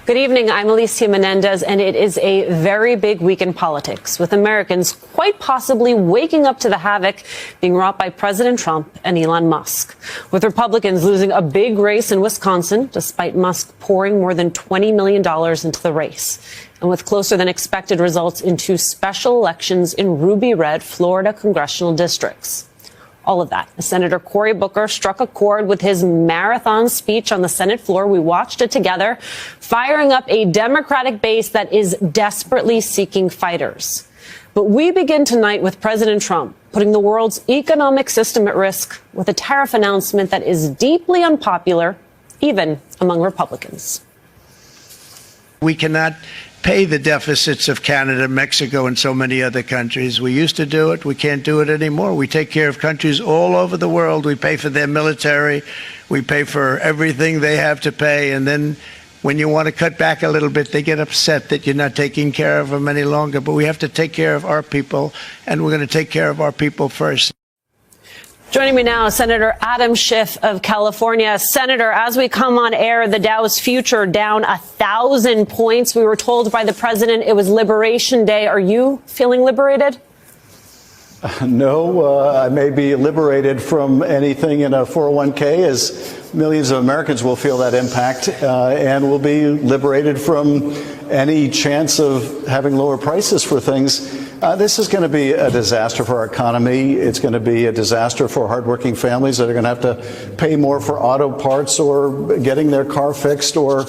Good evening. I'm Alicia Menendez, and it is a very big week in politics, with Americans quite possibly waking up to the havoc being wrought by President Trump and Elon Musk. With Republicans losing a big race in Wisconsin, despite Musk pouring more than $20 million into the race. And with closer than expected results in two special elections in ruby red Florida congressional districts. All of that. Senator Cory Booker struck a chord with his marathon speech on the Senate floor. We watched it together, firing up a Democratic base that is desperately seeking fighters. But we begin tonight with President Trump putting the world's economic system at risk with a tariff announcement that is deeply unpopular, even among Republicans. We cannot pay the deficits of Canada, Mexico, and so many other countries. We used to do it. We can't do it anymore. We take care of countries all over the world. We pay for their military. We pay for everything they have to pay. And then when you want to cut back a little bit, they get upset that you're not taking care of them any longer. But we have to take care of our people, and we're going to take care of our people first. Joining me now, Senator Adam Schiff of California. Senator, as we come on air, the Dow's future down 1,000 points. We were told by the president it was Liberation Day. Are you feeling liberated? No, I may be liberated from anything in a 401k, as millions of Americans will feel that impact, and will be liberated from any chance of having lower prices for things. This is going to be a disaster for our economy. It's going to be a disaster for hardworking families that are going to have to pay more for auto parts or getting their car fixed or,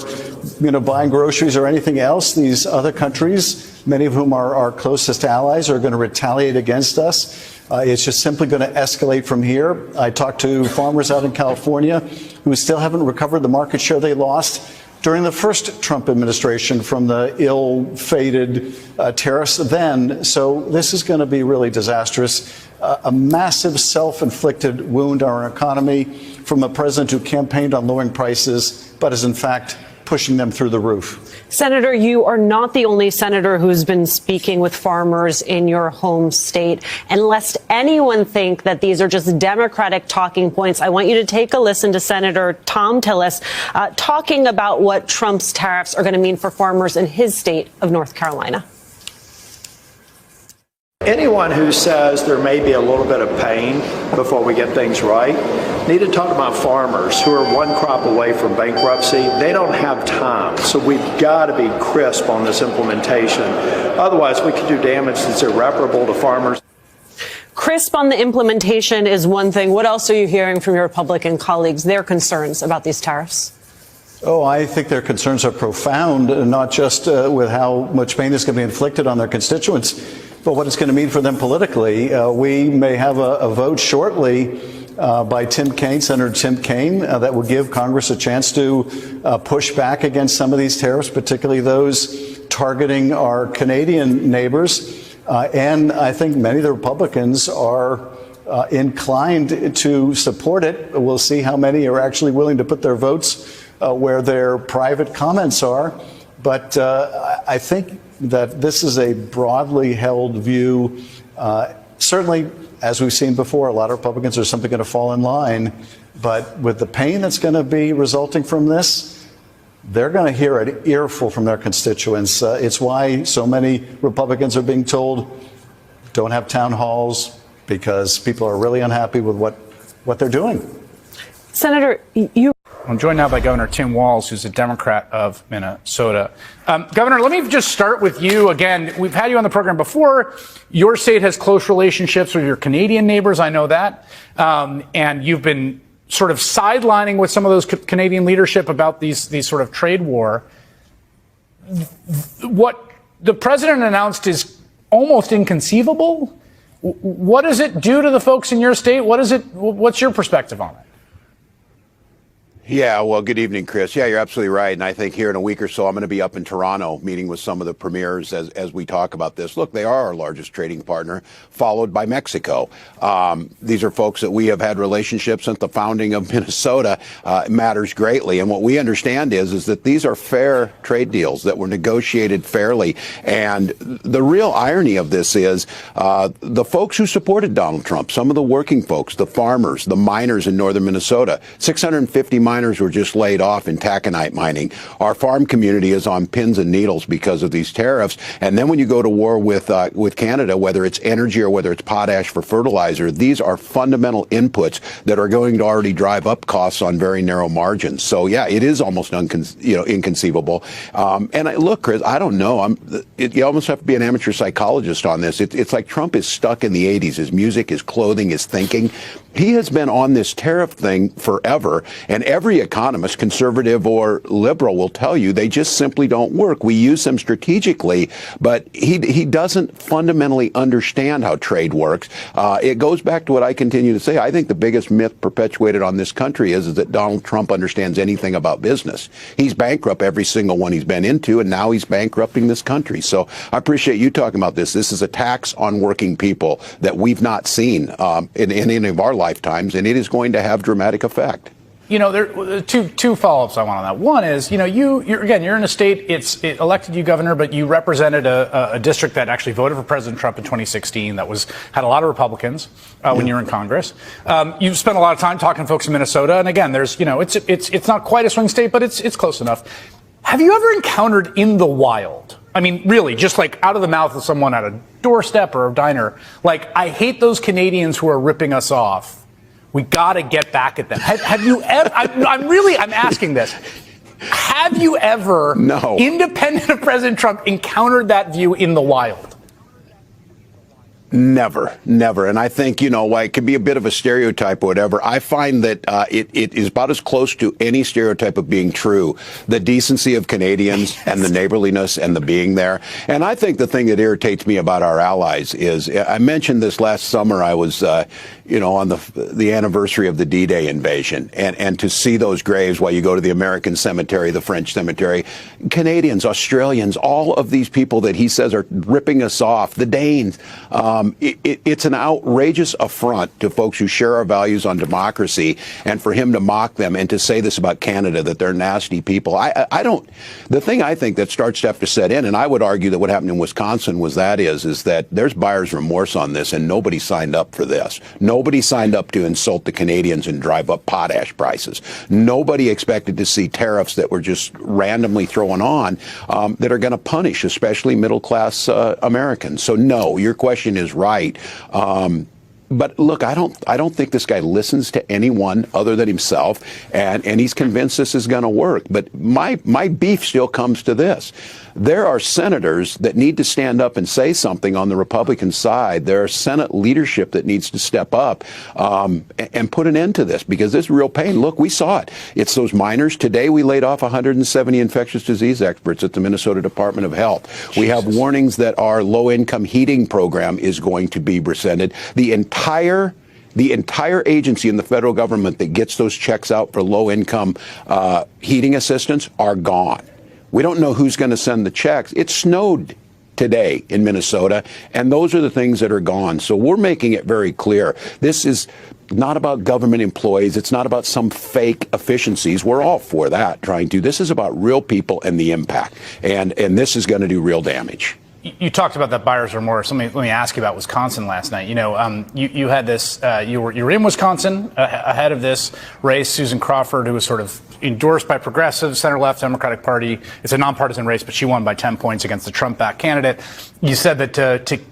buying groceries or anything else. These other countries, many of whom are our closest allies, are going to retaliate against us. It's just simply going to escalate from here. I talked to farmers out in California who still haven't recovered the market share they lost during the first Trump administration from the ill-fated tariffs then. So this is going to be really disastrous. A massive self-inflicted wound on our economy from a president who campaigned on lowering prices, but is in fact pushing them through the roof. Senator, you are not the only senator who's been speaking with farmers in your home state. And lest anyone think that these are just Democratic talking points, I want you to take a listen to Senator Tom Tillis talking about what Trump's tariffs are going to mean for farmers in his state of North Carolina. Anyone who says there may be a little bit of pain before we get things right need to talk about farmers who are one crop away from bankruptcy. They don't have time, so we've got to be crisp on this implementation. Otherwise, we could do damage that's irreparable to farmers. Crisp on the implementation is one thing. What else are you hearing from your Republican colleagues, their concerns about these tariffs? Oh, I think their concerns are profound, not just with how much pain is going to be inflicted on their constituents, but what it's going to mean for them politically. We may have a vote shortly by Senator Tim Kaine, that will give Congress a chance to push back against some of these tariffs, particularly those targeting our Canadian neighbors. And I think many of the Republicans are inclined to support it. We'll see how many are actually willing to put their votes where their private comments are. But I think that this is a broadly held view. Certainly, as we've seen before, a lot of Republicans are simply going to fall in line. But with the pain that's going to be resulting from this, they're going to hear an earful from their constituents. It's why so many Republicans are being told, don't have town halls, because people are really unhappy with what they're doing. Senator, you... I'm joined now by Governor Tim Walz, who's a Democrat of Minnesota. Governor, let me just start with you. Again, we've had you on the program before. Your state has close relationships with your Canadian neighbors. I know that. And you've been sort of sidelining with some of those Canadian leadership about these sort of trade war. What the president announced is almost inconceivable. What does it do to the folks in your state? What's your perspective on it? Yeah, well, good evening, Chris. Yeah, you're absolutely right. And I think here in a week or so, I'm going to be up in Toronto meeting with some of the premiers as we talk about this. Look, they are our largest trading partner, followed by Mexico. These are folks that we have had relationships since the founding of Minnesota. It matters greatly. And what we understand is that these are fair trade deals that were negotiated fairly. And the real irony of this is the folks who supported Donald Trump, some of the working folks, the farmers, the miners in northern Minnesota, 650 miles miners were just laid off in taconite mining. Our farm community is on pins and needles because of these tariffs. And then when you go to war with Canada, whether it's energy or whether it's potash for fertilizer, these are fundamental inputs that are going to already drive up costs on very narrow margins. So yeah, it is almost inconceivable. Look, Chris, I don't know. You almost have to be an amateur psychologist on this. It's like Trump is stuck in the 80s. His music, his clothing, his thinking. He has been on this tariff thing forever, and every economist, conservative or liberal, will tell you they just simply don't work. We use them strategically, but he doesn't fundamentally understand how trade works. It goes back to what I continue to say. I think the biggest myth perpetuated on this country is that Donald Trump understands anything about business. He's bankrupt every single one he's been into, and now he's bankrupting this country. So I appreciate you talking about this. This is a tax on working people that we've not seen in any of our lifetimes, and it is going to have dramatic effect. There are two follow-ups I want on that. One is, you're in a state, it elected you governor, but you represented a district that actually voted for President Trump in 2016 that had a lot of Republicans when you were in Congress. You've spent a lot of time talking to folks in Minnesota, and again, there's, it's not quite a swing state, but it's close enough. Have you ever encountered in the wild, I mean, really, just like out of the mouth of someone at a doorstep or a diner, like, I hate those Canadians who are ripping us off. We got to get back at them. Have you ever, I'm asking this. Have you ever, independent of President Trump, encountered that view in the wild? Never. And I think, it could be a bit of a stereotype or whatever. I find that it is about as close to any stereotype of being true. The decency of Canadians and the neighborliness and the being there. And I think the thing that irritates me about our allies is, I mentioned this last summer, I was, on the anniversary of the D-Day invasion, and to see those graves while you go to the American cemetery, the French cemetery, Canadians, Australians, all of these people that he says are ripping us off, the Danes, it's an outrageous affront to folks who share our values on democracy, and for him to mock them and to say this about Canada, that they're nasty people. The thing I think that starts to have to set in, and I would argue that what happened in Wisconsin is that there's buyer's remorse on this, and nobody signed up for this. Nobody signed up to insult the Canadians and drive up potash prices. Nobody expected to see tariffs that were just randomly thrown on that are going to punish, especially middle-class Americans. So no, your question is right. But look, I don't think this guy listens to anyone other than himself, and he's convinced this is going to work. But my beef still comes to this. There are senators that need to stand up and say something on the Republican side. There are Senate leadership that needs to step up and put an end to this, because this is real pain. Look, we saw it. It's those miners. Today we laid off 170 infectious disease experts at the Minnesota Department of Health. We have warnings that our low-income heating program is going to be rescinded. The entire agency in the federal government that gets those checks out for low-income heating assistance are gone. We don't know who's going to send the checks. It snowed today in Minnesota, and those are the things that are gone. So we're making it very clear. This is not about government employees. It's not about some fake efficiencies. We're all for that, This is about real people and the impact. And this is going to do real damage. You talked about that buyer's remorse. Let me ask you about Wisconsin last night. You had this. You were in Wisconsin ahead of this race. Susan Crawford, who was sort of endorsed by progressive center-left Democratic Party. It's a nonpartisan race, but she won by 10 points against the Trump-backed candidate. You said that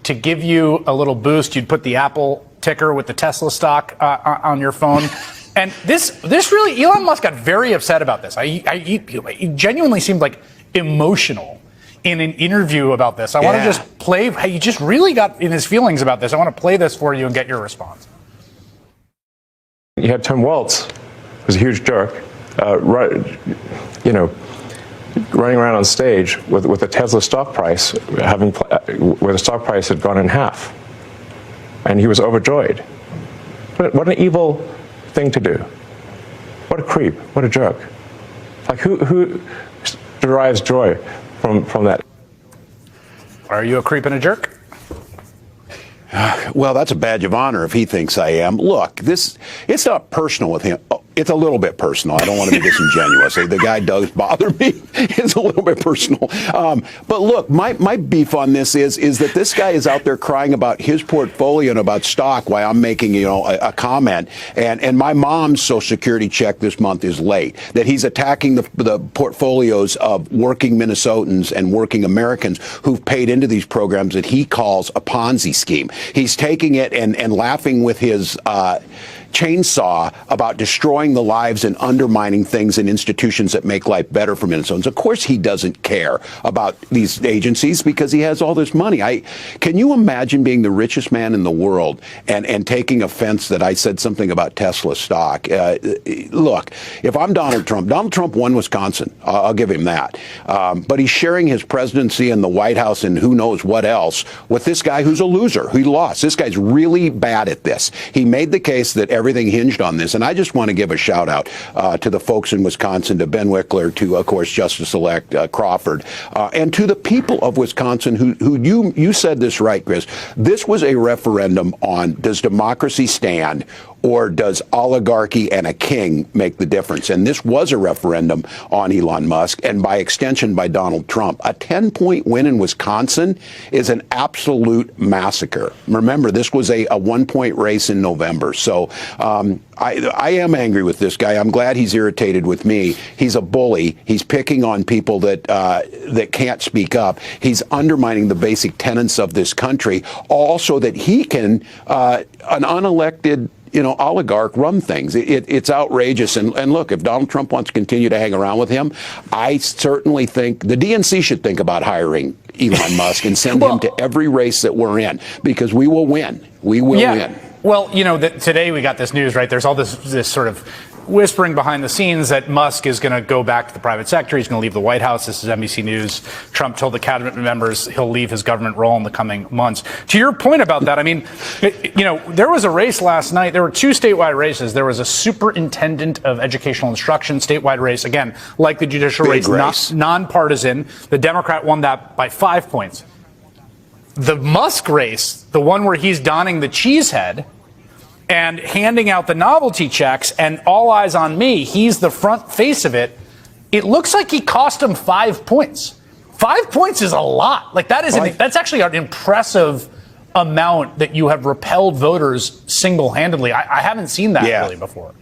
to give you a little boost, you'd put the Apple ticker with the Tesla stock on your phone. And this really, Elon Musk got very upset about this. He genuinely seemed like emotional in an interview about this. I want to just play. He just really got in his feelings about this. I want to play this for you and get your response. You had Tim Walz, who's a huge jerk, running around on stage with the Tesla stock price where the stock price had gone in half, and he was overjoyed. What an evil thing to do! What a creep! What a jerk! Like who derives joy from that? Are you a creep and a jerk? Well, that's a badge of honor if he thinks I am. Look, it's not personal with him. It's a little bit personal. I don't want to be disingenuous. The guy does bother me. It's a little bit personal. But look, my beef on this is that this guy is out there crying about his portfolio and about stock while I'm making, a comment. And my mom's Social Security check this month is late. That he's attacking the portfolios of working Minnesotans and working Americans who've paid into these programs that he calls a Ponzi scheme. He's taking it and laughing with his chainsaw about destroying the lives and undermining things and institutions that make life better for Minnesotans. Of course, he doesn't care about these agencies because he has all this money. Can you imagine being the richest man in the world and taking offense that I said something about Tesla stock? Look, if I'm Donald Trump won Wisconsin. I'll give him that. But he's sharing his presidency in the White House and who knows what else with this guy who's a loser, who lost. This guy's really bad at this. He made the case that everything hinged on this. And I just want to give a shout out to the folks in Wisconsin, to Ben Wickler, to, of course, Justice-elect Crawford, and to the people of Wisconsin who you said this right, Chris. This was a referendum on, does democracy stand or does oligarchy and a king make the difference? And this was a referendum on Elon Musk and by extension by Donald Trump. A 10-point win in Wisconsin is an absolute massacre. Remember, this was a 1-point race in November. So I am angry with this guy. I'm glad he's irritated with me. He's a bully. He's picking on people that can't speak up. He's undermining the basic tenets of this country, all so that he can, an unelected oligarch run things. It's outrageous. And look, if Donald Trump wants to continue to hang around with him, I certainly think the DNC should think about hiring Elon Musk and send him to every race that we're in, because we will win. We will win. Well, today we got this news, right? There's all this sort of whispering behind the scenes that Musk is going to go back to the private sector. He's going to leave the White House. This is NBC News. Trump told the cabinet members he'll leave his government role in the coming months. To your point about that, I mean, there was a race last night. There were 2 statewide races. There was a superintendent of educational instruction statewide race. Again, like the judicial race, nonpartisan. The Democrat won that by 5 points. The Musk race, the one where he's donning the cheese head and handing out the novelty checks and all eyes on me, he's the front face of it. It looks like he cost him 5 points. 5 points is a lot. Like that's actually an impressive amount that you have repelled voters single-handedly. I haven't seen that really before.